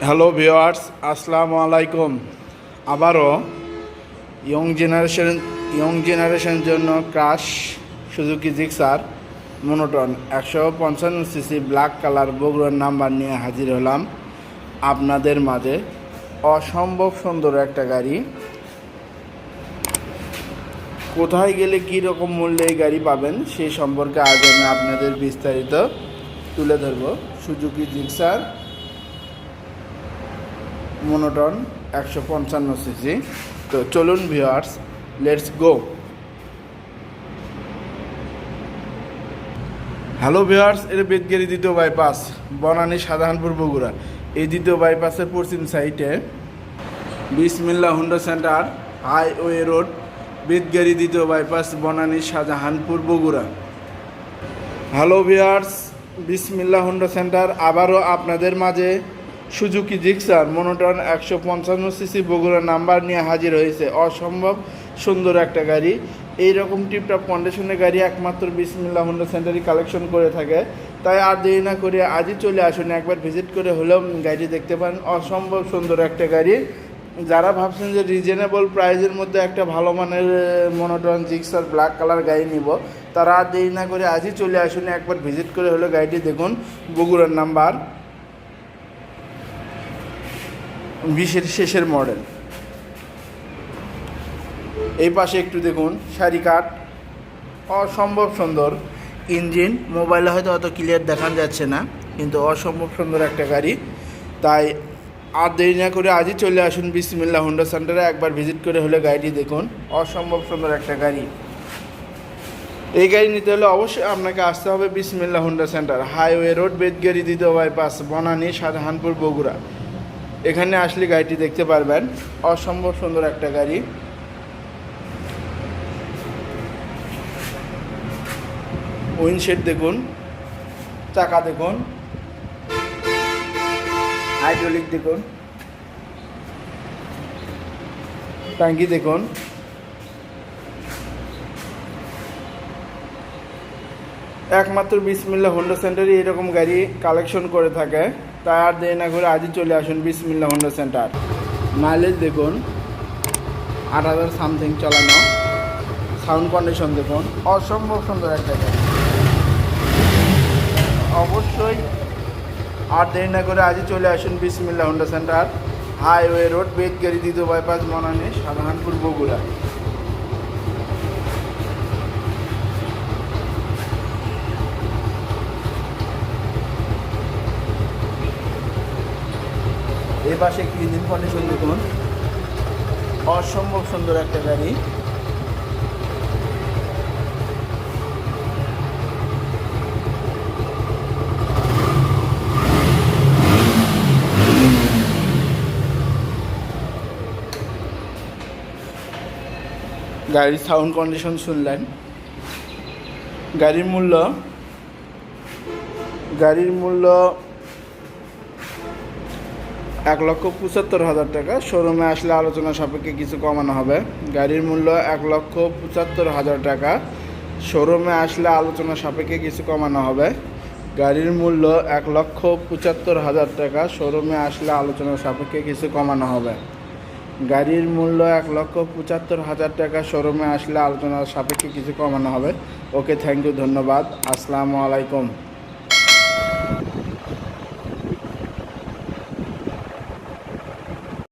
Hello viewers, আসসালামু আলাইকুম। আবারও ইয়ং জেনারেশনের জন্য crush Suzuki Gixxer monotone 155 CC black colour বগুড়ার নাম্বার নিয়ে হাজির হলাম আপনাদের মাঝে। অসম্ভব সুন্দর একটা গাড়ি। কোথায় গেলে কী রকম মূল্যে এই গাড়ি পাবেন সেই সম্পর্কে আজ আমি আপনাদের বিস্তারিত তুলে ধরব। Suzuki Gixxer monotone 155 CC. তো চলুন viewers, let's go. Hello viewers, এটা বেদগিরি দ্বিতীয় বাইপাস, বনানী শাহজাহানপুর বগুড়া। এই দ্বিতীয় বাইপাসের পশ্চিম সাইডে বিসমিল্লাহ হুন্ডা সেন্টার, হাইওয়ে রোড, বেদগিরি দ্বিতীয় bypass, Banani Shahjahanpur Bogura. Hello viewers, বিসমিল্লাহ হুন্ডা সেন্টার আবারও আপনাদের মাঝে Suzuki Gixxer monotone 155 CC Bogura number নিয়ে হাজির হয়েছে। অসম্ভব সুন্দর একটা গাড়ি। এইরকম টিপটপ কন্ডিশনের গাড়ি একমাত্র বিসমিল্লাহ হুন্ডা সেন্টারই কালেকশন করে থাকে। তাই আর দেরি না করে আজই চলে আসুন, একবার ভিজিট করে হলেও গাড়ি দেখতে পারেন। অসম্ভব সুন্দর একটা গাড়ি। যারা ভাবছেন যে রিজনেবল প্রাইসের মধ্যে একটা ভালো মানের মনোটন জিক্সার ব্ল্যাক কালার গাড়ি নিব, তারা আর দেরি না করে আজই চলে আসুন, একবার ভিজিট করে হলেও গাড়িটি দেখুন। বগুড়ার নাম্বার, 20-এর শেষের মডেল। এই পাশে একটু দেখুন, শাড়ি কাট, অসম্ভব সুন্দর ইঞ্জিন। মোবাইলে হয়তো অত ক্লিয়ার দেখানো যাচ্ছে না, কিন্তু অসম্ভব সুন্দর একটা গাড়ি। তাই আর দেরি না করে আজই চলে আসুন বিসমিল্লাহ হুন্ডা সেন্টারে, একবার ভিজিট করে হলে গাড়িটি দেখুন। অসম্ভব সুন্দর একটা গাড়ি। এই গাড়ি নিতে হলে অবশ্যই আপনাকে আসতে হবে বিসমিল্লাহ হুন্ডা সেন্টার, হাইওয়ে রোড, বেদগিরি দ্বিতীয় বাইপাস, বনানী শাহজাহানপুর বগুড়া। এখানে আসলে গাড়িটি দেখতে পারবেন। অসম্ভব সুন্দর একটা গাড়ি। উইন্ডশেড দেখুন, চাকা দেখুন, হাইড্রোলিক দেখুন, ট্যাঙ্কি দেখুন। একমাত্র বিসমিল্লাহ হুন্ডা সেন্টারই এরকম গাড়ি কালেকশন করে থাকে। তাই আর দেরি না করে আজই চলে আসুন বিসমিল্লাহ হুন্ডা সেন্টার। মাইলেজ দেখুন, 8000 সামথিং চালানো। সাউন্ড কন্ডিশন দেখুন, অসম্ভব সুন্দর একটা গাড়ি। অবশ্যই আর দেরি না করে আজই চলে আসুন বিসমিল্লাহ হুন্ডা সেন্টার, হাইওয়ে রোড, বেদগিরি দ্বিতীয় বাইপাস, বনানী শাহজাহানপুর বগুড়া। এই পাশে একটি ইঞ্জিন কন্ডিশন দেখুন, অসম্ভব সুন্দর একটা গাড়ি। গাড়ির সাউন্ড কন্ডিশন শুনলেন। গাড়ির মূল্য 1,75,000 টাকা। শোরুমে আসলে আলোচনা সাপেক্ষে কিছু কমানো হবে। গাড়ির মূল্য 1,75,000 টাকা। শোরুমে আসলে আলোচনা সাপেক্ষে কিছু কমানো হবে। গাড়ির মূল্য 1,75,000 টাকা। শোরুমে আসলে আলোচনা সাপেক্ষে কিছু কমানো হবে। গাড়ির মূল্য 1,75,000 টাকা। শোরুমে আসলে আলোচনা সাপেক্ষে কিছু কমানো হবে। ওকে, থ্যাংক ইউ, ধন্যবাদ, আসসালামু আলাইকুম।